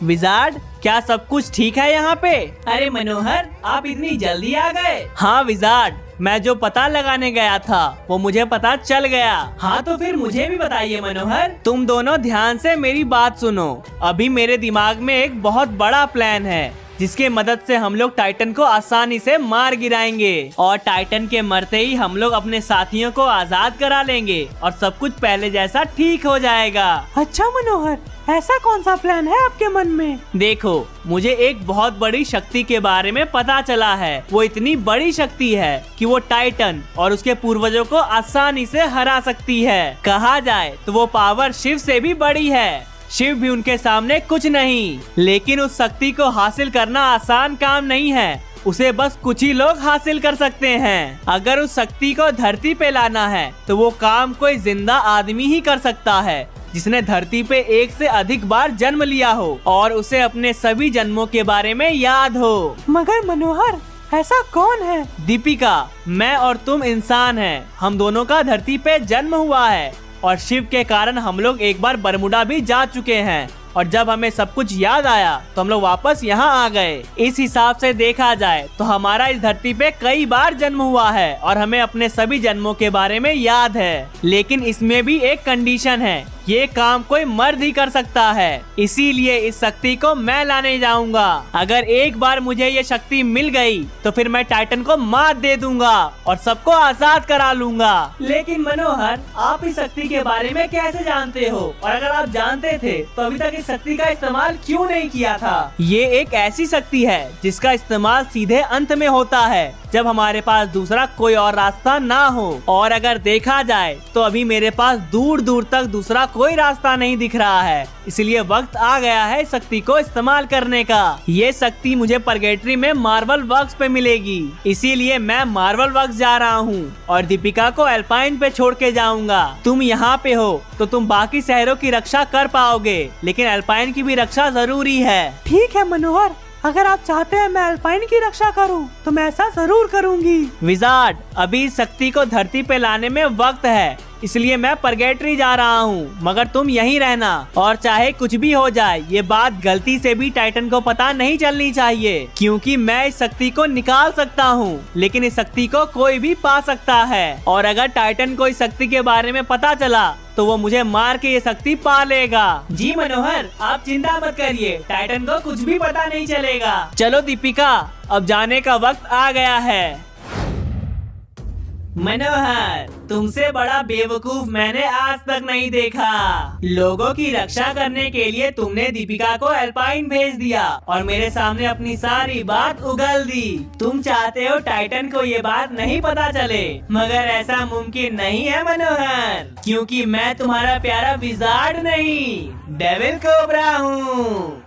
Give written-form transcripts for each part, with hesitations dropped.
Wizard, क्या सब कुछ ठीक है यहाँ पे? अरे मनोहर, आप इतनी जल्दी आ गए? हाँ विजार्ड, मैं जो पता लगाने गया था वो मुझे पता चल गया। हाँ तो फिर मुझे भी बताइए मनोहर। तुम दोनों ध्यान से मेरी बात सुनो। अभी मेरे दिमाग में एक बहुत बड़ा प्लान है जिसके मदद से हम लोग टाइटन को आसानी से मार गिराएंगे और टाइटन के मरते ही हम लोग अपने साथियों को आजाद करा लेंगे और सब कुछ पहले जैसा ठीक हो जाएगा। अच्छा मनोहर, ऐसा कौन सा प्लान है आपके मन में? देखो, मुझे एक बहुत बड़ी शक्ति के बारे में पता चला है। वो इतनी बड़ी शक्ति है कि वो टाइटन और उसके पूर्वजों को आसानी से हरा सकती है। कहा जाए तो वो पावर शिव से भी बड़ी है। शिव भी उनके सामने कुछ नहीं। लेकिन उस शक्ति को हासिल करना आसान काम नहीं है। उसे बस कुछ ही लोग हासिल कर सकते हैं। अगर उस शक्ति को धरती पे लाना है तो वो काम कोई जिंदा आदमी ही कर सकता है जिसने धरती पे एक से अधिक बार जन्म लिया हो और उसे अपने सभी जन्मों के बारे में याद हो। मगर मनोहर, ऐसा कौन है? दीपिका, मैं और तुम इंसान हैं। हम दोनों का धरती पे जन्म हुआ है और शिव के कारण हम लोग एक बार बरमुडा भी जा चुके हैं और जब हमें सब कुछ याद आया तो हम लोग वापस यहाँ आ गए। इस हिसाब से देखा जाए तो हमारा इस धरती पे कई बार जन्म हुआ है और हमें अपने सभी जन्मों के बारे में याद है। लेकिन इसमें भी एक कंडीशन है, ये काम कोई मर्द ही कर सकता है। इसीलिए इस शक्ति को मैं लाने जाऊंगा। अगर एक बार मुझे ये शक्ति मिल गई तो फिर मैं टाइटन को मात दे दूंगा और सबको आजाद करा लूंगा। लेकिन मनोहर, आप इस शक्ति के बारे में कैसे जानते हो? और अगर आप जानते थे तो अभी तक इस शक्ति का इस्तेमाल क्यों नहीं किया था? ये एक ऐसी शक्ति है जिसका इस्तेमाल सीधे अंत में होता है, जब हमारे पास दूसरा कोई और रास्ता ना हो। और अगर देखा जाए तो अभी मेरे पास दूर दूर तक दूसरा कोई रास्ता नहीं दिख रहा है। इसलिए वक्त आ गया है इस शक्ति को इस्तेमाल करने का। ये शक्ति मुझे परगेटरी में मार्वल वर्क्स पे मिलेगी। इसीलिए मैं मार्वल वर्क्स जा रहा हूँ और दीपिका को एल्पाइन पे छोड़ के जाऊंगा। तुम यहाँ पे हो तो तुम बाकी शहरों की रक्षा कर पाओगे, लेकिन एल्पाइन की भी रक्षा जरूरी है। ठीक है मनोहर, अगर आप चाहते हैं मैं अल्पाइन की रक्षा करूं तो मैं ऐसा जरूर करूंगी। विजार्ड, अभी इस शक्ति को धरती पे लाने में वक्त है, इसलिए मैं परगेटरी जा रहा हूँ। मगर तुम यहीं रहना और चाहे कुछ भी हो जाए ये बात गलती से भी टाइटन को पता नहीं चलनी चाहिए, क्योंकि मैं इस शक्ति को निकाल सकता हूँ लेकिन इस शक्ति को कोई भी पा सकता है। और अगर टाइटन को इस शक्ति के बारे में पता चला तो वो मुझे मार के ये शक्ति पा लेगा। जी मनोहर, आप चिंता मत करिए, टाइटन को कुछ भी पता नहीं चलेगा। चलो दीपिका, अब जाने का वक्त आ गया है। मनोहर, तुमसे बड़ा बेवकूफ मैंने आज तक नहीं देखा। लोगों की रक्षा करने के लिए तुमने दीपिका को एल्पाइन भेज दिया और मेरे सामने अपनी सारी बात उगल दी। तुम चाहते हो टाइटन को ये बात नहीं पता चले, मगर ऐसा मुमकिन नहीं है मनोहर, क्योंकि मैं तुम्हारा प्यारा विजार्ड नहीं, डेविल कोबरा हूँ।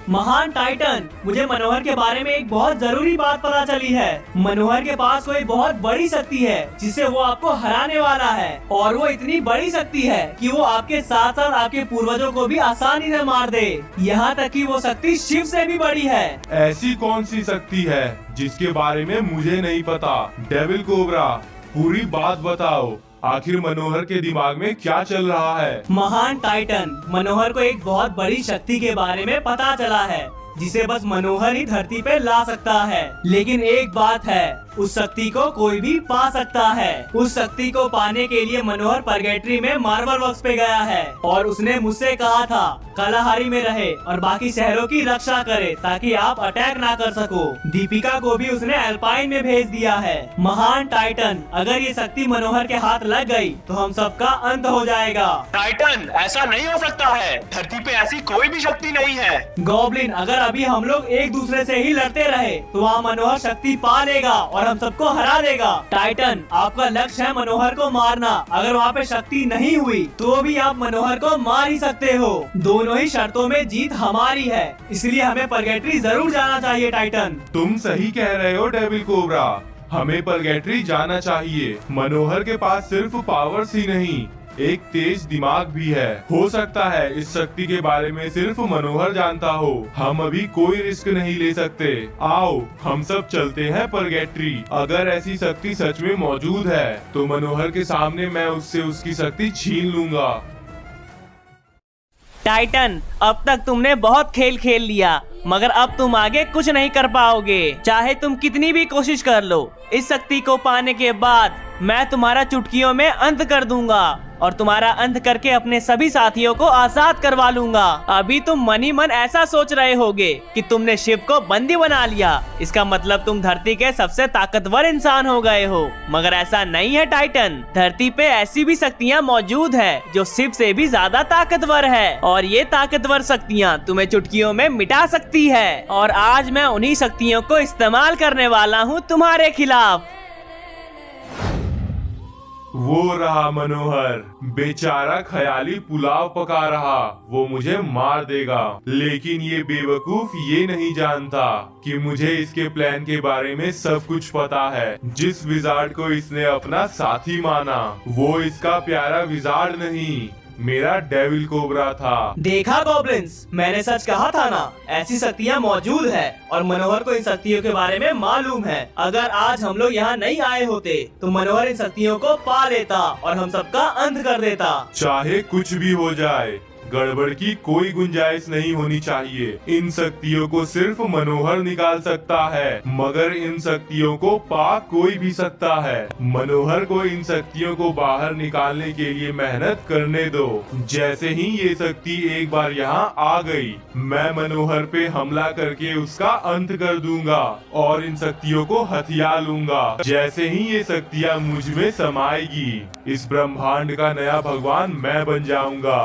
महान टाइटन, मुझे मनोहर के बारे में एक बहुत जरूरी बात पता चली है। मनोहर के पास कोई बहुत बड़ी शक्ति है जिसे वो आपको हराने वाला है और वो इतनी बड़ी शक्ति है कि वो आपके साथ साथ आपके पूर्वजों को भी आसानी से मार दे। यहाँ तक कि वो शक्ति शिव से भी बड़ी है। ऐसी कौन सी शक्ति है जिसके बारे में मुझे नहीं पता? डेविल कोबरा, पूरी बात बताओ, आखिर मनोहर के दिमाग में क्या चल रहा है? महान टाइटन, मनोहर को एक बहुत बड़ी शक्ति के बारे में पता चला है जिसे बस मनोहर ही धरती पे ला सकता है। लेकिन एक बात है, उस शक्ति को कोई भी पा सकता है। उस शक्ति को पाने के लिए मनोहर परगेटरी में मार्वल वर्क्स पे गया है और उसने मुझसे कहा था कालाहारी में रहे और बाकी शहरों की रक्षा करे ताकि आप अटैक ना कर सको। दीपिका को भी उसने एल्पाइन में भेज दिया है। महान टाइटन, अगर ये शक्ति मनोहर के हाथ लग गई तो हम सबका अंत हो जाएगा। टाइटन, ऐसा नहीं हो सकता है, धरती पे ऐसी कोई भी शक्ति नहीं है। गॉब्लिन, अगर अभी हम लोग एक दूसरे से ही लड़ते रहे तो वहाँ मनोहर शक्ति पा लेगा और हम सबको हरा देगा। टाइटन, आपका लक्ष्य है मनोहर को मारना। अगर वहाँ पे शक्ति नहीं हुई तो भी आप मनोहर को मार ही सकते हो। दोनों ही शर्तों में जीत हमारी है, इसलिए हमें परगेटरी जरूर जाना चाहिए। टाइटन, तुम सही कह रहे हो डेविल कोबरा, हमें परगेटरी जाना चाहिए। मनोहर के पास सिर्फ पावर्स ही नहीं, एक तेज दिमाग भी है। हो सकता है इस शक्ति के बारे में सिर्फ मनोहर जानता हो। हम अभी कोई रिस्क नहीं ले सकते। आओ हम सब चलते हैं परगेटरी। अगर ऐसी शक्ति सच में मौजूद है तो मनोहर के सामने मैं उससे उसकी शक्ति छीन लूंगा। टाइटन, अब तक तुमने बहुत खेल खेल लिया, मगर अब तुम आगे कुछ नहीं कर पाओगे। चाहे तुम कितनी भी कोशिश कर लो, इस शक्ति को पाने के बाद मैं तुम्हारा चुटकियों में अंत कर दूंगा और तुम्हारा अंत करके अपने सभी साथियों को आजाद करवा लूंगा। अभी तुम मन ही मन ऐसा सोच रहे होगे कि तुमने शिव को बंदी बना लिया, इसका मतलब तुम धरती के सबसे ताकतवर इंसान हो गए हो, मगर ऐसा नहीं है टाइटन। धरती पे ऐसी भी शक्तियाँ मौजूद है जो शिव से भी ज्यादा ताकतवर है, और ये ताकतवर शक्तियाँ तुम्हें चुटकियों में मिटा सकती है। और आज मैं उन्हीं शक्तियों को इस्तेमाल करने वाला हूँ तुम्हारे खिलाफ। वो रहा मनोहर, बेचारा ख्याली पुलाव पका रहा, वो मुझे मार देगा। लेकिन ये बेवकूफ ये नहीं जानता कि मुझे इसके प्लान के बारे में सब कुछ पता है। जिस विजार्ड को इसने अपना साथी माना, वो इसका प्यारा विजार्ड नहीं, मेरा डेविल कोबरा था। देखा गॉब्लिन्स, मैंने सच कहा था ना, ऐसी शक्तियाँ मौजूद है और मनोहर को इन शक्तियों के बारे में मालूम है। अगर आज हम लोग यहाँ नहीं आए होते तो मनोहर इन शक्तियों को पा लेता और हम सबका अंत कर देता। चाहे कुछ भी हो जाए, गड़बड़ की कोई गुंजाइश नहीं होनी चाहिए। इन शक्तियों को सिर्फ मनोहर निकाल सकता है, मगर इन शक्तियों को पा कोई भी सकता है। मनोहर को इन शक्तियों को बाहर निकालने के लिए मेहनत करने दो। जैसे ही ये शक्ति एक बार यहाँ आ गई, मैं मनोहर पे हमला करके उसका अंत कर दूंगा और इन शक्तियों को हथिया लूंगा। जैसे ही ये शक्तियाँ मुझ में समाएगी, इस ब्रह्मांड का नया भगवान मैं बन जाऊंगा।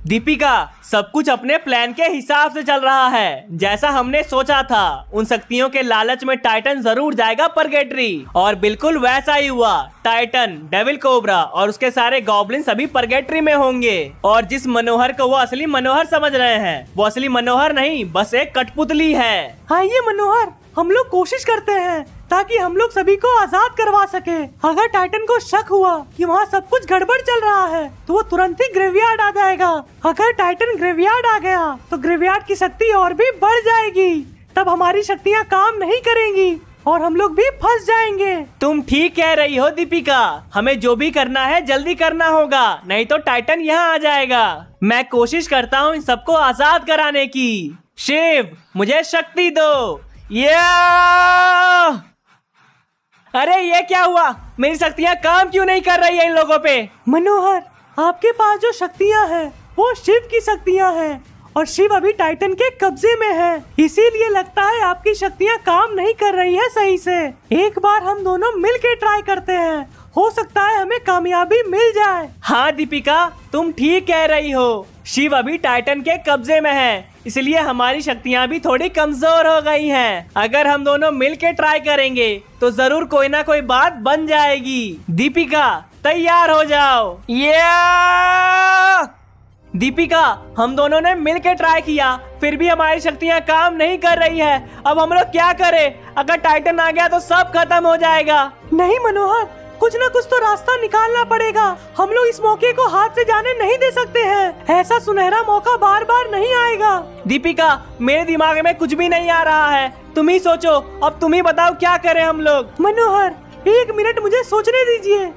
दीपिका, सब कुछ अपने प्लान के हिसाब से चल रहा है, जैसा हमने सोचा था। उन शक्तियों के लालच में टाइटन जरूर जाएगा परगेटरी, और बिल्कुल वैसा ही हुआ। टाइटन, डेविल कोबरा और उसके सारे गॉब्लिन सभी परगेटरी में होंगे। और जिस मनोहर को वो असली मनोहर समझ रहे हैं, वो असली मनोहर नहीं, बस एक कठपुतली है। हाँ, ये मनोहर, हम लोग कोशिश करते हैं ताकि हम लोग सभी को आजाद करवा सके। अगर टाइटन को शक हुआ कि वहाँ सब कुछ गड़बड़ चल रहा है, तो वो तुरंत ही ग्रेवयार्ड आ जाएगा। अगर टाइटन ग्रेवयार्ड आ गया तो ग्रेवयार्ड की शक्ति और भी बढ़ जाएगी। तब हमारी शक्तियाँ काम नहीं करेंगी और हम लोग भी फंस जाएंगे। तुम ठीक कह रही हो दीपिका, हमें जो भी करना है जल्दी करना होगा, नहीं तो टाइटन यहाँ आ जाएगा। मैं कोशिश करता हूँ इन सबको आजाद कराने की। शिव, मुझे शक्ति दो। अरे ये क्या हुआ? मेरी शक्तियाँ काम क्यों नहीं कर रही है इन लोगों पे? मनोहर, आपके पास जो शक्तियाँ हैं वो शिव की शक्तियाँ हैं और शिव अभी टाइटन के कब्जे में है, इसीलिए लगता है आपकी शक्तियाँ काम नहीं कर रही है सही से। एक बार हम दोनों मिलके ट्राई करते हैं, हो सकता है हमें कामयाबी मिल जाए। हाँ दीपिका, तुम ठीक कह रही हो। शिव अभी टाइटन के कब्जे में है, इसलिए हमारी शक्तियाँ भी थोड़ी कमजोर हो गई हैं। अगर हम दोनों मिलके ट्राई करेंगे तो जरूर कोई ना कोई बात बन जाएगी। दीपिका, तैयार हो जाओ। दीपिका, हम दोनों ने मिलके ट्राई किया, फिर भी हमारी शक्तियाँ काम नहीं कर रही है। अब हम लोग क्या करें? अगर टाइटन आ गया तो सब खत्म हो जाएगा। नहीं मनोहर, कुछ न कुछ तो रास्ता निकालना पड़ेगा। हम लोग इस मौके को हाथ से जाने नहीं दे सकते हैं। ऐसा सुनहरा मौका बार बार नहीं आएगा। दीपिका, मेरे दिमाग में कुछ भी नहीं आ रहा है, तुम ही सोचो। अब तुम ही बताओ क्या करें हम लोग। मनोहर, 1 मिनट मुझे सोचने दीजिए।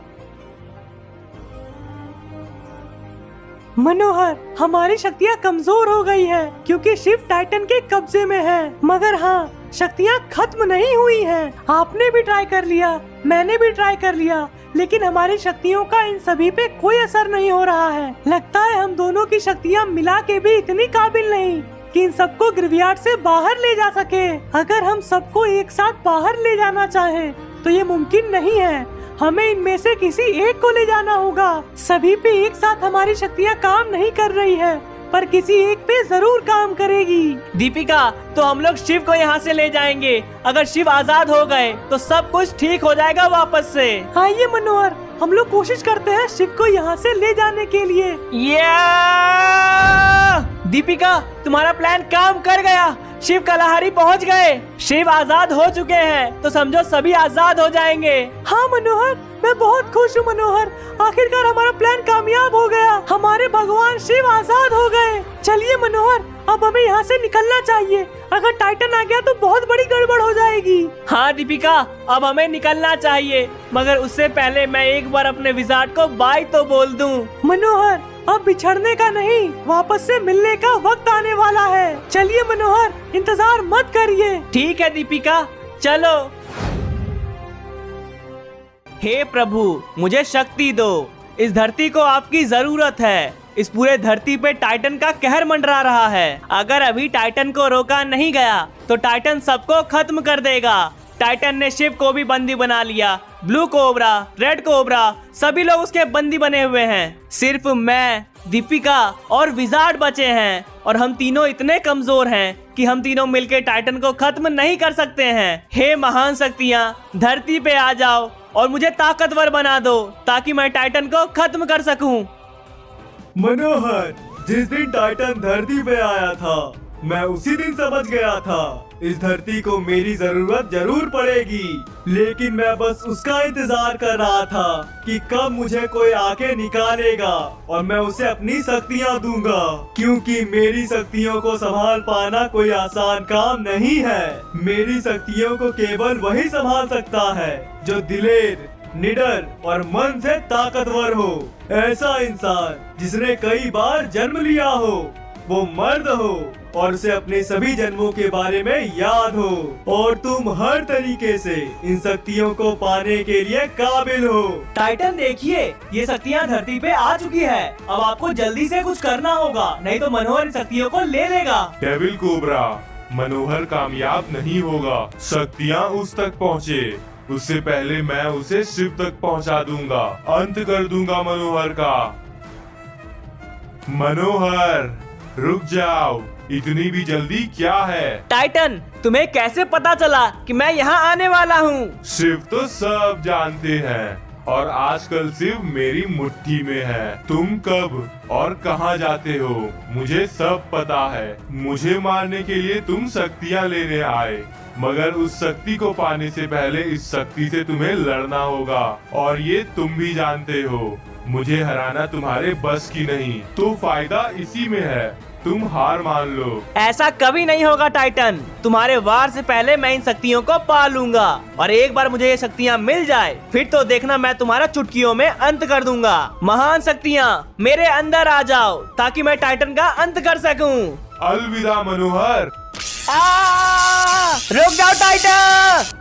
मनोहर, हमारी शक्तियाँ कमजोर हो गई है क्योंकि शिव टाइटन के कब्जे में है। मगर हाँ, शक्तियाँ खत्म नहीं हुई हैं। आपने भी ट्राई कर लिया, मैंने भी ट्राई कर लिया, लेकिन हमारी शक्तियों का इन सभी पे कोई असर नहीं हो रहा है। लगता है हम दोनों की शक्तियाँ मिला के भी इतनी काबिल नहीं कि इन सबको ग्रेवयार्ड से बाहर ले जा सके। अगर हम सबको एक साथ बाहर ले जाना चाहें तो ये मुमकिन नहीं है। हमें इनमें से किसी एक को ले जाना होगा। सभी पे एक साथ हमारी शक्तियाँ काम नहीं कर रही है, पर किसी एक पे जरूर काम करेगी। दीपिका, तो हम लोग शिव को यहाँ से ले जाएंगे। अगर शिव आजाद हो गए तो सब कुछ ठीक हो जाएगा वापस से। आइए मनोहर, हम लोग कोशिश करते हैं शिव को यहाँ से ले जाने के लिए। दीपिका, तुम्हारा प्लान काम कर गया। शिव कलाहारी पहुँच गए। शिव आजाद हो चुके हैं, तो समझो सभी आजाद हो जाएंगे। हाँ मनोहर, मैं बहुत खुश हूँ मनोहर। आखिरकार हमारा प्लान कामयाब हो गया। हमारे भगवान शिव आजाद हो गए। चलिए मनोहर, अब हमें यहाँ से निकलना चाहिए। अगर टाइटन आ गया तो बहुत बड़ी गड़बड़ हो जाएगी। हाँ दीपिका, अब हमें निकलना चाहिए, मगर उससे पहले मैं एक बार अपने विजार्ड को बाय तो बोल दूं। मनोहर, अब बिछड़ने का नहीं, वापस से मिलने का वक्त आने वाला है। चलिए मनोहर, इंतजार मत करिए। ठीक है दीपिका, चलो। हे प्रभु, मुझे शक्ति दो। इस धरती को आपकी जरूरत है। इस पूरे धरती पे टाइटन का कहर मंडरा रहा है। अगर अभी टाइटन को रोका नहीं गया तो टाइटन सबको खत्म कर देगा। टाइटन ने शिव को भी बंदी बना लिया। ब्लू कोबरा, रेड कोबरा, सभी लोग उसके बंदी बने हुए हैं। सिर्फ मैं, दीपिका और विजार्ड बचे हैं और हम तीनों इतने कमजोर हैं कि हम तीनों मिलकर टाइटन को खत्म नहीं कर सकते हैं। हे महान शक्तियाँ, धरती पे आ जाओ और मुझे ताकतवर बना दो ताकि मैं टाइटन को खत्म कर सकूं। मनोहर, जिस दिन टाइटन धरती पे आया था मैं उसी दिन समझ गया था इस धरती को मेरी जरूरत जरूर पड़ेगी, लेकिन मैं बस उसका इंतजार कर रहा था कि कब मुझे कोई आके निकालेगा और मैं उसे अपनी शक्तियाँ दूंगा, क्योंकि मेरी शक्तियों को संभाल पाना कोई आसान काम नहीं है। मेरी शक्तियों को केवल वही संभाल सकता है जो दिलेर, निडर और मन से ताकतवर हो। ऐसा इंसान जिसने कई बार जन्म लिया हो, वो मर्द हो और उसे अपने सभी जन्मों के बारे में याद हो, और तुम हर तरीके से इन शक्तियों को पाने के लिए काबिल हो। टाइटन देखिए, ये शक्तियाँ धरती पे आ चुकी है। अब आपको जल्दी से कुछ करना होगा, नहीं तो मनोहर इन शक्तियों को ले लेगा। डेविल कोबरा, मनोहर कामयाब नहीं होगा। शक्तियाँ उस तक पहुँचे उससे पहले मैं उसे शिव तक पहुँचा दूंगा, अंत कर दूंगा मनोहर का। मनोहर, रुक जाओ, इतनी भी जल्दी क्या है? टाइटन, तुम्हें कैसे पता चला कि मैं यहाँ आने वाला हूँ? शिव तो सब जानते हैं और आजकल शिव मेरी मुट्ठी में है। तुम कब और कहाँ जाते हो मुझे सब पता है। मुझे मारने के लिए तुम शक्तियाँ लेने आए, मगर उस शक्ति को पाने से पहले इस शक्ति से तुम्हें लड़ना होगा, और ये तुम भी जानते हो। मुझे हराना तुम्हारे बस की नहीं, तो फायदा इसी में है, तुम हार मान लो। ऐसा कभी नहीं होगा टाइटन। तुम्हारे वार से पहले मैं इन शक्तियों को पा लूंगा, और एक बार मुझे ये शक्तियाँ मिल जाए फिर तो देखना मैं तुम्हारा चुटकियों में अंत कर दूंगा। महान शक्तियाँ, मेरे अंदर आ जाओ ताकि मैं टाइटन का अंत कर सकूं। अलविदा मनोहर। रुक जाओ टाइटन।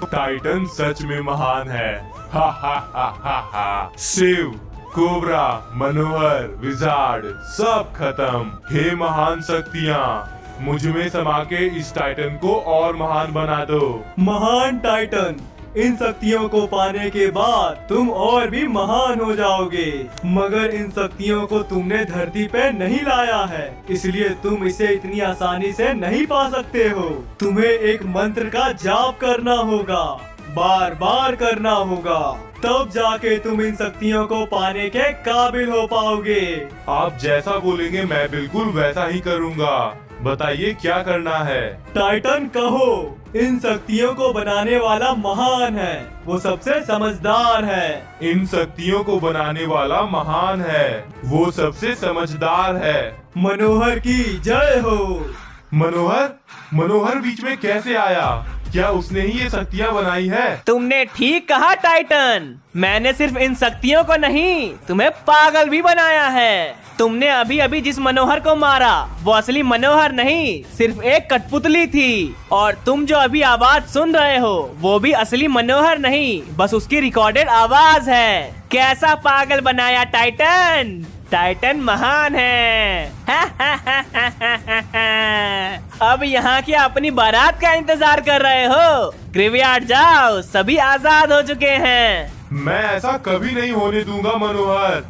टाइटन सच में महान है। हा हा हा हा हा। शिव, कोबरा, मनोहर, विजार्ड सब खत्म। हे महान शक्तियाँ, मुझ में समा के इस टाइटन को और महान बना दो। महान टाइटन, इन शक्तियों को पाने के बाद तुम और भी महान हो जाओगे, मगर इन शक्तियों को तुमने धरती पे नहीं लाया है, इसलिए तुम इसे इतनी आसानी से नहीं पा सकते हो। तुम्हें एक मंत्र का जाप करना होगा, बार बार करना होगा, तब जाके तुम इन शक्तियों को पाने के काबिल हो पाओगे। आप जैसा बोलेंगे मैं बिल्कुल वैसा ही करूँगा। बताइए क्या करना है? टाइटन कहो, इन शक्तियों को बनाने वाला महान है, वो सबसे समझदार है। इन शक्तियों को बनाने वाला महान है, वो सबसे समझदार है। मनोहर की जय हो। मनोहर? मनोहर बीच में कैसे आया? क्या उसने ही ये शक्तियाँ बनाई है? तुमने ठीक कहा टाइटन, मैंने सिर्फ इन शक्तियों को नहीं तुम्हें पागल भी बनाया है। तुमने अभी अभी जिस मनोहर को मारा वो असली मनोहर नहीं, सिर्फ एक कठपुतली थी, और तुम जो अभी आवाज सुन रहे हो वो भी असली मनोहर नहीं, बस उसकी रिकॉर्डेड आवाज है। कैसा पागल बनाया टाइटन? टाइटन महान है। अब यहाँ की अपनी बारात का इंतजार कर रहे हो? ग्रेवयार्ड जाओ, सभी आजाद हो चुके हैं। मैं ऐसा कभी नहीं होने दूंगा मनोहर।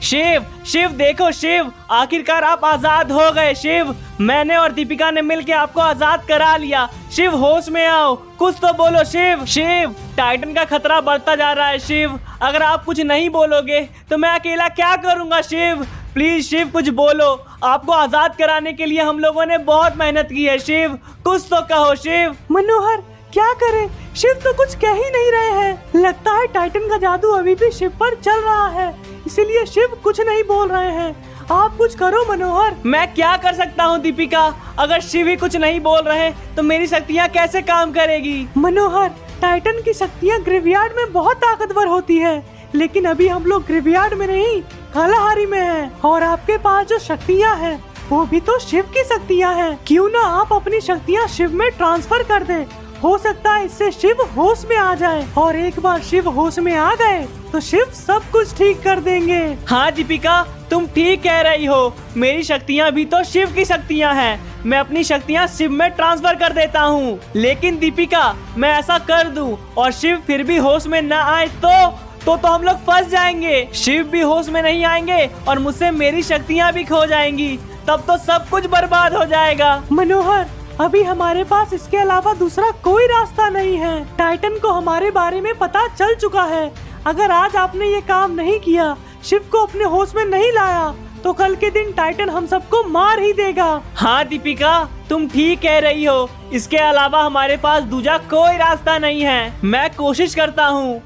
शिव, शिव देखो शिव, आखिरकार आप आजाद हो गए। शिव, मैंने और दीपिका ने मिलकर आपको आजाद करा लिया। शिव होश में आओ, कुछ तो बोलो शिव। शिव, टाइटन का खतरा बढ़ता जा रहा है शिव, अगर आप कुछ नहीं बोलोगे तो मैं अकेला क्या करूंगा शिव। प्लीज शिव कुछ बोलो, आपको आजाद कराने के लिए हम लोगों ने बहुत मेहनत की है शिव, कुछ तो कहो शिव। मनोहर क्या करे, शिव तो कुछ कह ही नहीं रहे हैं। लगता है टाइटन का जादू अभी भी शिव पर चल रहा है, इसीलिए शिव कुछ नहीं बोल रहे हैं। आप कुछ करो मनोहर। मैं क्या कर सकता हूँ दीपिका, अगर शिव ही कुछ नहीं बोल रहे तो मेरी शक्तियाँ कैसे काम करेगी? मनोहर टाइटन की शक्तियाँ ग्रेवयार्ड में बहुत ताकतवर होती है, लेकिन अभी हम लोग ग्रेवयार्ड में नहीं कालाहारी में हैं। और आपके पास जो शक्तियाँ हैं वो भी तो शिव की शक्तियाँ हैं। क्यों ना आप अपनी शक्तियाँ शिव में ट्रांसफर कर दें। हो सकता है इससे शिव होश में आ जाए, और एक बार शिव होश में आ गए तो शिव सब कुछ ठीक कर देंगे। हाँ दीपिका, तुम ठीक कह रही हो। मेरी शक्तियाँ भी तो शिव की शक्तियाँ हैं। मैं अपनी शक्तियाँ शिव में ट्रांसफर कर देता हूँ। लेकिन दीपिका, मैं ऐसा कर दूँ और शिव फिर भी होश में न आए तो हम लोग फंस जाएंगे। शिव भी होश में नहीं आएंगे और मुझसे मेरी शक्तियाँ भी खो जाएंगी। तब तो सब कुछ बर्बाद हो जाएगा। मनोहर, अभी हमारे पास इसके अलावा दूसरा कोई रास्ता नहीं है। टाइटन को हमारे बारे में पता चल चुका है। अगर आज आपने ये काम नहीं किया, शिव को अपने होश में नहीं लाया, तो कल के दिन टाइटन हम सबको मार ही देगा। हाँ दीपिका, तुम ठीक कह रही हो। इसके अलावा हमारे पास दूसरा कोई रास्ता नहीं है। मैं कोशिश करता हूँ।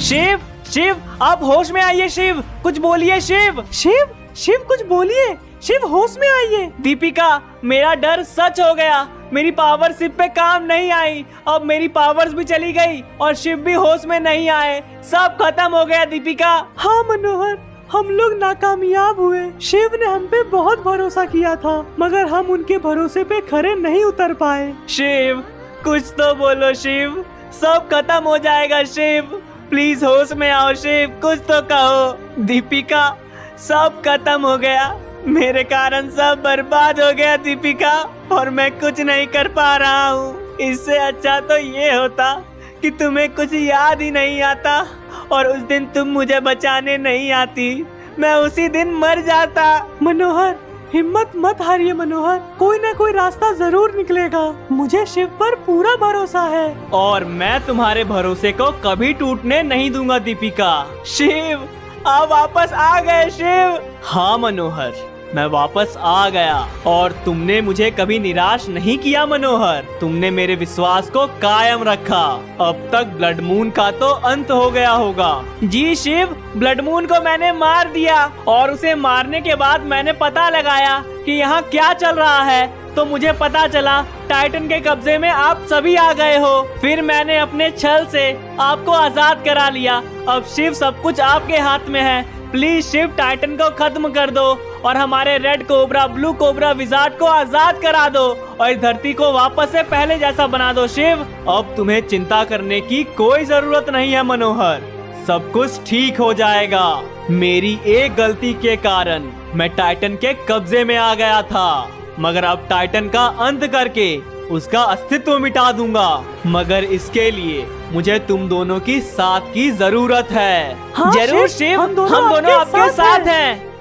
शिव, शिव, आप होश में आइए। शिव, कुछ बोलिए। शिव, शिव, शिव, कुछ बोलिए। शिव, होश में आइए। दीपिका, मेरा डर सच हो गया। मेरी पावर शिव पे काम नहीं आई। अब मेरी पावर्स भी चली गई और शिव भी होश में नहीं आए। सब खत्म हो गया दीपिका। हाँ मनोहर, हम लोग नाकामयाब हुए। शिव ने हम पे बहुत भरोसा किया था, मगर हम उनके भरोसे पे खरे नहीं उतर पाए। शिव, कुछ तो बोलो। शिव, सब खत्म हो जाएगा। शिव, प्लीज होश में आओ। शिव, कुछ तो कहो। दीपिका, सब खत्म हो गया। मेरे कारण सब बर्बाद हो गया दीपिका, और मैं कुछ नहीं कर पा रहा हूँ। इससे अच्छा तो ये होता कि तुम्हें कुछ याद ही नहीं आता और उस दिन तुम मुझे बचाने नहीं आती। मैं उसी दिन मर जाता। मनोहर, हिम्मत मत हारिए मनोहर, कोई ना कोई रास्ता जरूर निकलेगा। मुझे शिव पर पूरा भरोसा है और मैं तुम्हारे भरोसे को कभी टूटने नहीं दूंगा दीपिका। शिव, आप वापस आ गए। शिव, हाँ मनोहर, मैं वापस आ गया और तुमने मुझे कभी निराश नहीं किया मनोहर। तुमने मेरे विश्वास को कायम रखा। अब तक ब्लड मून का तो अंत हो गया होगा। जी शिव, ब्लड मून को मैंने मार दिया और उसे मारने के बाद मैंने पता लगाया कि यहाँ क्या चल रहा है। तो मुझे पता चला टाइटन के कब्जे में आप सभी आ गए हो। फिर मैंने अपने छल से आपको आजाद करा लिया। अब शिव, सब कुछ आपके हाथ में है। प्लीज शिव, टाइटन को खत्म कर दो और हमारे red cobra, blue cobra wizard को आजाद करा दो और इस धरती को वापस से पहले जैसा बना दो। शिव, अब तुम्हें चिंता करने की कोई जरूरत नहीं है मनोहर। सब कुछ ठीक हो जाएगा। मेरी एक गलती के कारण मैं टाइटन के कब्जे में आ गया था, मगर अब टाइटन का अंत करके उसका अस्तित्व मिटा दूंगा। मगर इसके लिए मुझे तुम दोनों की साथ की जरूरत है। हाँ, जरूर शिव, हम दोनों आपके साथ हैं।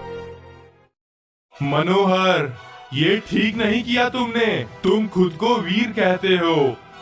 मनोहर, ये ठीक नहीं किया तुमने। तुम खुद को वीर कहते हो,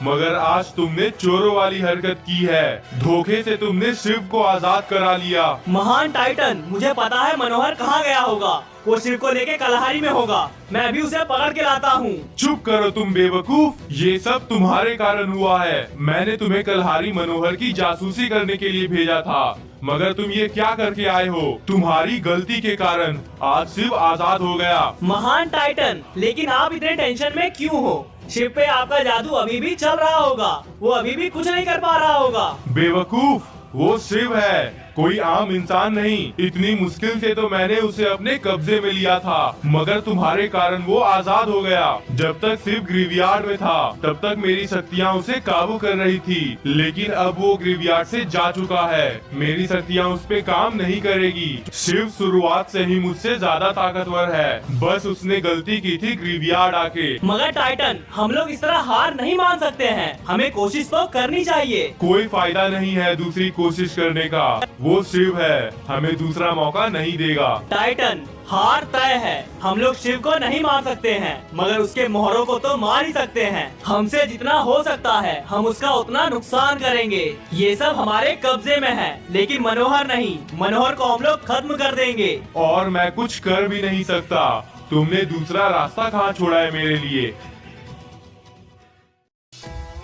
मगर आज तुमने चोरों वाली हरकत की है। धोखे से तुमने शिव को आजाद करा लिया। महान टाइटन, मुझे पता है मनोहर कहाँ गया होगा। वो शिव को लेके कलहारी में होगा। मैं अभी उसे पकड़ के लाता हूँ। चुप करो तुम बेवकूफ, ये सब तुम्हारे कारण हुआ है। मैंने तुम्हें कलहारी मनोहर की जासूसी करने के लिए भेजा था, मगर तुम ये क्या करके आए हो। तुम्हारी गलती के कारण आज शिव आजाद हो गया। महान टाइटन, लेकिन आप इतने टेंशन में क्यों हो? शिव पे आपका जादू अभी भी चल रहा होगा। वो अभी भी कुछ नहीं कर पा रहा होगा। बेवकूफ, वो शिव है, कोई आम इंसान नहीं। इतनी मुश्किल से तो मैंने उसे अपने कब्जे में लिया था, मगर तुम्हारे कारण वो आजाद हो गया। जब तक शिव ग्रेवयार्ड में था तब तक मेरी शक्तियाँ उसे काबू कर रही थी, लेकिन अब वो ग्रेवयार्ड से जा चुका है। मेरी शक्तियाँ उस पे काम नहीं करेगी। शिव शुरुआत से ही मुझसे ज्यादा ताकतवर है, बस उसने गलती की थी ग्रेवयार्ड आके। मगर टाइटन, हम लोग इस तरह हार नहीं मान सकते हैं। हमें कोशिश तो करनी चाहिए। कोई फायदा नहीं है दूसरी कोशिश करने का। वो शिव है, हमें दूसरा मौका नहीं देगा। टाइटन, हार तय है। हम लोग शिव को नहीं मार सकते हैं, मगर उसके मोहरों को तो मार ही सकते हैं। हमसे जितना हो सकता है हम उसका उतना नुकसान करेंगे। ये सब हमारे कब्जे में है, लेकिन मनोहर नहीं। मनोहर को हम लोग खत्म कर देंगे। और मैं कुछ कर भी नहीं सकता। तुमने दूसरा रास्ता कहाँ छोड़ा है मेरे लिए?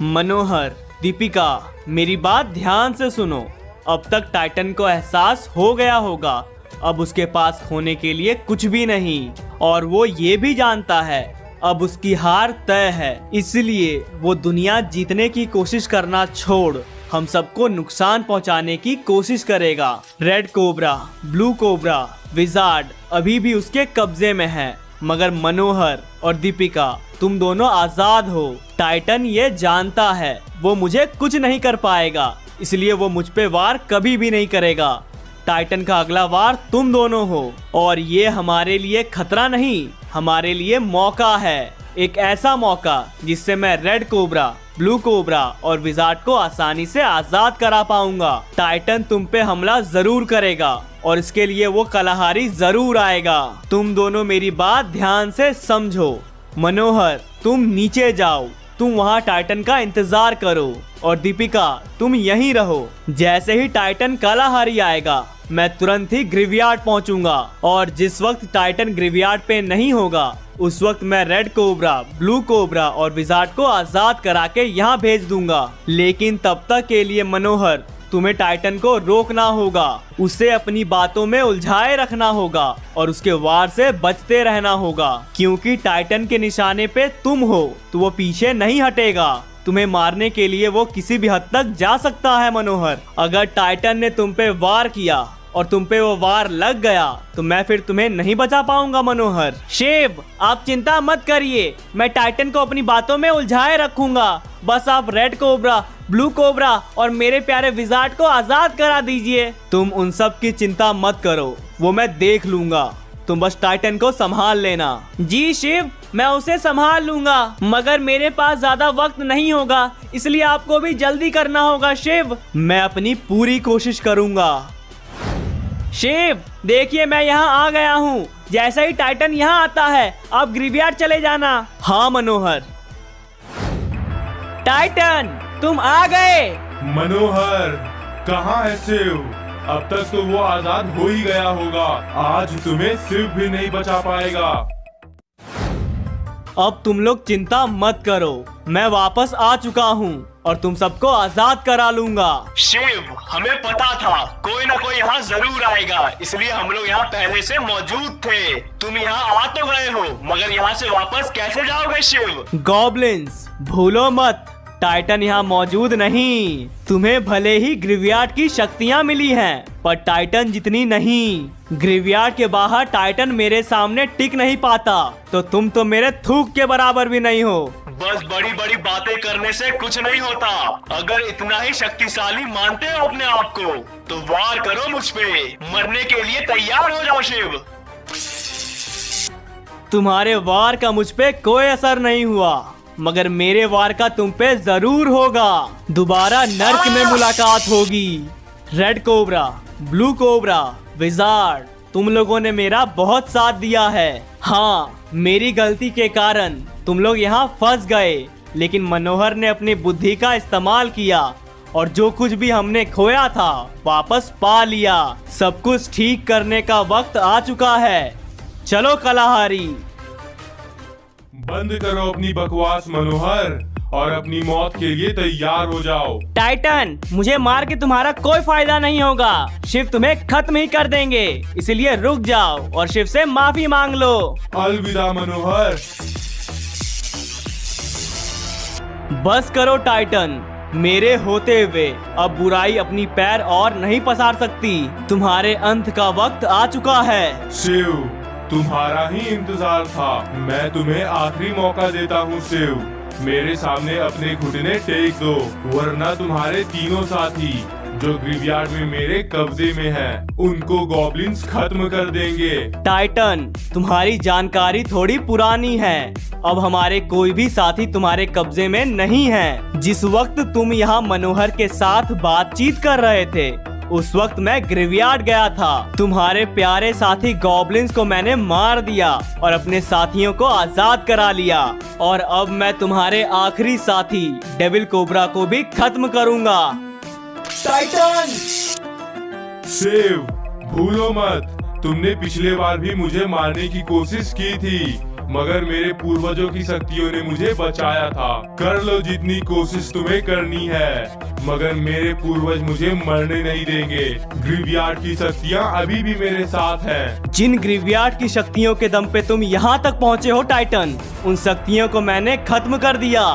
मनोहर, दीपिका, मेरी बात ध्यान से सुनो। अब तक टाइटन को एहसास हो गया होगा अब उसके पास होने के लिए कुछ भी नहीं, और वो ये भी जानता है अब उसकी हार तय है, इसलिए वो दुनिया जीतने की कोशिश करना छोड़ हम सबको नुकसान पहुंचाने की कोशिश करेगा। Red cobra, blue cobra, wizard अभी भी उसके कब्जे में है, मगर मनोहर और दीपिका तुम दोनों आजाद हो। टाइटन ये जानता है वो मुझे कुछ नहीं कर पाएगा, इसलिए वो मुझ पे वार कभी भी नहीं करेगा। टाइटन का अगला वार तुम दोनों हो और ये हमारे लिए खतरा नहीं, हमारे लिए मौका है। एक ऐसा मौका जिससे मैं रेड कोबरा, ब्लू कोबरा और विजार्ड को आसानी से आजाद करा पाऊंगा। टाइटन तुम पे हमला जरूर करेगा और इसके लिए वो कलाहारी जरूर आएगा। तुम दोनों मेरी बात ध्यान से समझो। मनोहर तुम नीचे जाओ, तुम वहाँ टाइटन का इंतजार करो और दीपिका तुम यहीं रहो। जैसे ही टाइटन कलाहारी आएगा मैं तुरंत ही ग्रेवयार्ड पहुंचूंगा और जिस वक्त टाइटन ग्रेवयार्ड पे नहीं होगा उस वक्त मैं रेड कोबरा, ब्लू कोबरा और विजार्ड को आजाद करा के यहाँ भेज दूंगा। लेकिन तब तक के लिए मनोहर तुम्हें टाइटन को रोकना होगा, उसे अपनी बातों में उलझाए रखना होगा और उसके वार से बचते रहना होगा, क्योंकि टाइटन के निशाने पे तुम हो तो वो पीछे नहीं हटेगा। तुम्हें मारने के लिए वो किसी भी हद तक जा सकता है मनोहर। अगर टाइटन ने तुम पे वार किया और तुम पे वो वार लग गया तो मैं फिर तुम्हें नहीं बचा पाऊंगा मनोहर। शिव आप चिंता मत करिए, मैं टाइटन को अपनी बातों में उलझाए रखूंगा। बस आप रेड कोबरा, ब्लू कोबरा और मेरे प्यारे विजार्ड को आजाद करा दीजिए। तुम उन सब की चिंता मत करो, वो मैं देख लूंगा, तुम बस टाइटन को संभाल लेना। जी शिव मैं उसे संभाल लूंगा, मगर मेरे पास ज्यादा वक्त नहीं होगा, इसलिए आपको भी जल्दी करना होगा शिव। मैं अपनी पूरी कोशिश करूंगा। शिव देखिए मैं यहाँ आ गया हूँ, जैसा ही टाइटन यहाँ आता है आप ग्रेवयार्ड चले जाना। हाँ मनोहर। टाइटन तुम आ गए। मनोहर कहाँ है शिव? अब तक तो वो आजाद हो ही गया होगा, आज तुम्हें शिव भी नहीं बचा पाएगा। अब तुम लोग चिंता मत करो, मैं वापस आ चुका हूँ और तुम सबको आजाद करा लूंगा। शिव हमें पता था कोई ना कोई यहाँ जरूर आएगा, इसलिए हम लोग यहाँ पहले से मौजूद थे। तुम यहाँ आ तो गए हो, मगर यहाँ से वापस कैसे जाओगे शिव? गॉब्लिन्स भूलो मत, टाइटन यहाँ मौजूद नहीं। तुम्हें भले ही ग्रेवयार्ड की शक्तियाँ मिली हैं, पर टाइटन जितनी नहीं। ग्रेवयार्ड के बाहर टाइटन मेरे सामने टिक नहीं पाता, तो तुम तो मेरे थूक के बराबर भी नहीं हो। बस बड़ी बड़ी बातें करने से कुछ नहीं होता। अगर इतना ही शक्तिशाली मानते हो अपने आप को तो वार करो मुझ पे, मरने के लिए तैयार हो जाओ शिव। तुम्हारे वार का मुझ पे कोई असर नहीं हुआ, मगर मेरे वार का तुम पे जरूर होगा। दोबारा नर्क में मुलाकात होगी। Red cobra, blue cobra, wizard तुम लोगों ने मेरा बहुत साथ दिया है। हाँ मेरी गलती के कारण तुम लोग यहाँ फंस गए, लेकिन मनोहर ने अपनी बुद्धि का इस्तेमाल किया और जो कुछ भी हमने खोया था वापस पा लिया। सब कुछ ठीक करने का वक्त आ चुका है। चलो कलाहारी। बंद करो अपनी बकवास मनोहर और अपनी मौत के लिए तैयार हो जाओ। टाइटन मुझे मार के तुम्हारा कोई फायदा नहीं होगा, शिव तुम्हें खत्म ही कर देंगे, इसलिए रुक जाओ और शिव से माफी मांग लो। अलविदा मनोहर। बस करो टाइटन, मेरे होते हुए अब बुराई अपनी पैर और नहीं पसार सकती। तुम्हारे अंत का वक्त आ चुका है। शिव तुम्हारा ही इंतजार था, मैं तुम्हें आखिरी मौका देता हूँ शिव, मेरे सामने अपने घुटने टेक दो, वरना तुम्हारे तीनों साथी जो ग्रेवयार्ड में मेरे कब्जे में हैं, उनको गॉब्लिन्स खत्म कर देंगे। टाइटन तुम्हारी जानकारी थोड़ी पुरानी है, अब हमारे कोई भी साथी तुम्हारे कब्जे में नहीं है। जिस वक्त तुम यहाँ मनोहर के साथ बातचीत कर रहे थे उस वक्त मैं ग्रेवयार्ड गया था। तुम्हारे प्यारे साथी गॉब्लिन्स को मैंने मार दिया और अपने साथियों को आजाद करा लिया, और अब मैं तुम्हारे आखिरी साथी डेविल कोबरा को भी खत्म करूंगा। टाइटन! शिव भूलो मत, तुमने पिछले बार भी मुझे मारने की कोशिश की थी मगर मेरे पूर्वजों की शक्तियों ने मुझे बचाया था। कर लो जितनी कोशिश तुम्हें करनी है, मगर मेरे पूर्वज मुझे मरने नहीं देंगे। ग्रेवयार्ड की शक्तियाँ अभी भी मेरे साथ हैं। जिन ग्रेवयार्ड की शक्तियों के दम पे तुम यहाँ तक पहुँचे हो टाइटन, उन शक्तियों को मैंने खत्म कर दिया।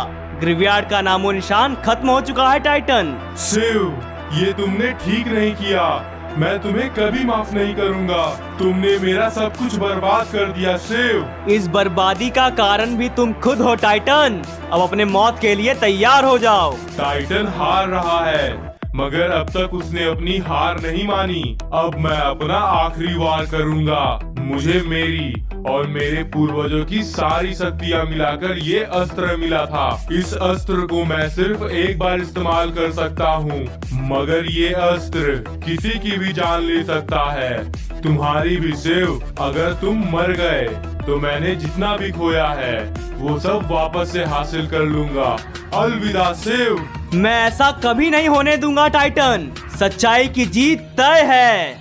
ग्रेवयार्ड का नामो निशान खत्म हो चुका है टाइटन। शिव, ये तुमने ठीक नहीं किया। मैं तुम्हें कभी माफ नहीं करूंगा। तुमने मेरा सब कुछ बर्बाद कर दिया शिव। इस बर्बादी का कारण भी तुम खुद हो टाइटन। अब अपने मौत के लिए तैयार हो जाओ। टाइटन हार रहा है, मगर अब तक उसने अपनी हार नहीं मानी। अब मैं अपना आखिरी वार करूंगा। मुझे मेरी और मेरे पूर्वजों की सारी शक्तियाँ मिलाकर ये अस्त्र मिला था। इस अस्त्र को मैं सिर्फ एक बार इस्तेमाल कर सकता हूँ, मगर ये अस्त्र किसी की भी जान ले सकता है, तुम्हारी भी शिव। अगर तुम मर गए तो मैंने जितना भी खोया है वो सब वापस से हासिल कर लूंगा। अलविदा शिव। मैं ऐसा कभी नहीं होने दूंगा टाइटन। सच्चाई की जीत तय है।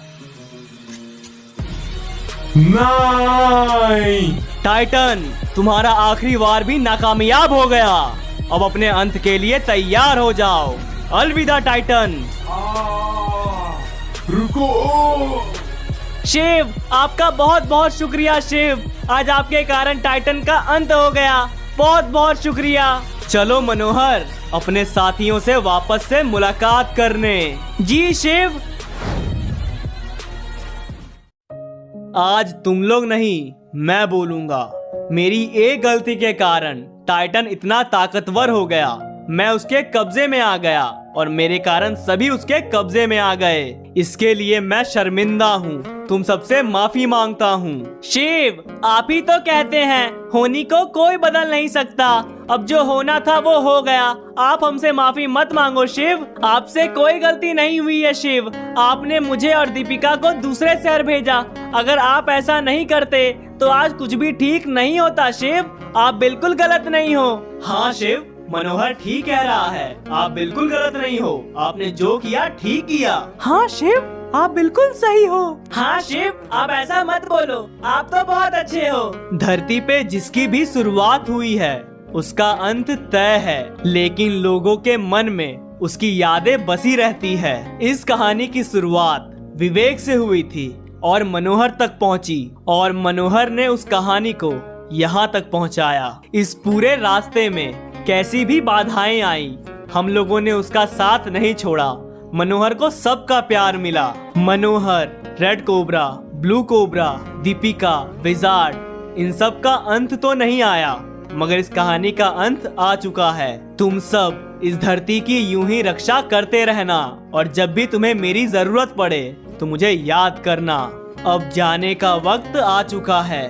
नहीं, टाइटन, तुम्हारा आखिरी वार भी नाकामयाब हो गया। अब अपने अंत के लिए तैयार हो जाओ। अलविदा टाइटन। रुको। शिव, आपका बहुत बहुत शुक्रिया शिव। आज आपके कारण टाइटन का अंत हो गया। बहुत बहुत शुक्रिया। चलो मनोहर, अपने साथियों से वापस से मुलाकात करने। जी शिव। आज तुम लोग नहीं, मैं बोलूंगा। मेरी एक गलती के कारण टाइटन इतना ताकतवर हो गया। मैं उसके कब्जे में आ गया और मेरे कारण सभी उसके कब्जे में आ गए। इसके लिए मैं शर्मिंदा हूँ। तुम सबसे माफी मांगता हूँ। शिव, आप ही तो कहते हैं होनी को कोई बदल नहीं सकता। अब जो होना था वो हो गया। आप हमसे माफी मत मांगो शिव। आपसे कोई गलती नहीं हुई है शिव। आपने मुझे और दीपिका को दूसरे शहर भेजा। अगर आप ऐसा नहीं करते तो आज कुछ भी ठीक नहीं होता शिव। आप बिल्कुल गलत नहीं हो। हाँ शिव, मनोहर ठीक कह रहा है। आप बिल्कुल गलत नहीं हो। आपने जो किया ठीक किया। हाँ शिव, आप बिल्कुल सही हो। हाँ शिव, आप ऐसा मत बोलो। आप तो बहुत अच्छे हो। धरती पे जिसकी भी शुरुआत हुई है उसका अंत तय है, लेकिन लोगों के मन में उसकी यादें बसी रहती है। इस कहानी की शुरुआत विवेक से हुई थी और मनोहर तक पहुंची, और मनोहर ने उस कहानी को यहाँ तक पहुँचाया। इस पूरे रास्ते में कैसी भी बाधाएं आई, हम लोगों ने उसका साथ नहीं छोड़ा। मनोहर को सबका प्यार मिला। Manohar, red cobra, blue cobra, Deepika, wizard, इन सब का अंत तो नहीं आया, मगर इस कहानी का अंत आ चुका है। तुम सब इस धरती की यूं ही रक्षा करते रहना, और जब भी तुम्हें मेरी जरूरत पड़े तो मुझे याद करना। अब जाने का वक्त आ चुका है।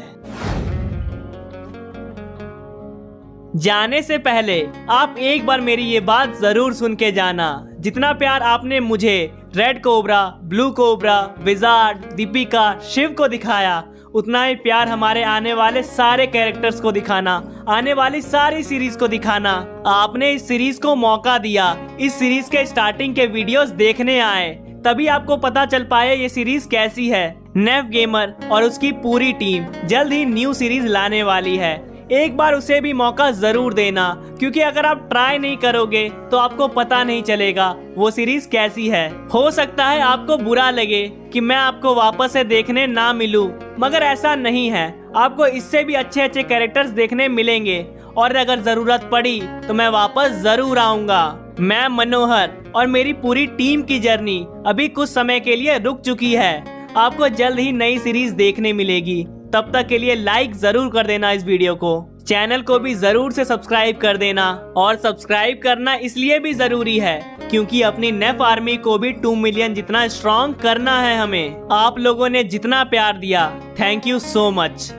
जाने से पहले आप एक बार मेरी ये बात जरूर सुन के जाना। जितना प्यार आपने मुझे, red cobra, blue cobra, wizard, Deepika, Shiv को दिखाया, उतना ही प्यार हमारे आने वाले सारे कैरेक्टर्स को दिखाना, आने वाली सारी सीरीज को दिखाना। आपने इस सीरीज को मौका दिया, इस सीरीज के स्टार्टिंग के वीडियोस देखने आए, तभी आपको पता चल पाए ये सीरीज कैसी है। नेफ गेमर और उसकी पूरी टीम जल्द ही न्यू सीरीज लाने वाली है। एक बार उसे भी मौका जरूर देना, क्योंकि अगर आप ट्राई नहीं करोगे तो आपको पता नहीं चलेगा वो सीरीज कैसी है। हो सकता है आपको बुरा लगे कि मैं आपको वापस से देखने ना मिलूं, मगर ऐसा नहीं है। आपको इससे भी अच्छे अच्छे कैरेक्टर्स देखने मिलेंगे, और अगर जरूरत पड़ी तो मैं वापस जरूर आऊंगा। मैं मनोहर और मेरी पूरी टीम की जर्नी अभी कुछ समय के लिए रुक चुकी है। आपको जल्द ही नई सीरीज देखने मिलेगी। तब तक के लिए लाइक जरूर कर देना इस वीडियो को, चैनल को भी जरूर से सब्सक्राइब कर देना। और सब्सक्राइब करना इसलिए भी जरूरी है क्योंकि अपनी नेफ आर्मी को भी 2 मिलियन जितना स्ट्रॉन्ग करना है हमें। आप लोगों ने जितना प्यार दिया, थैंक यू सो मच।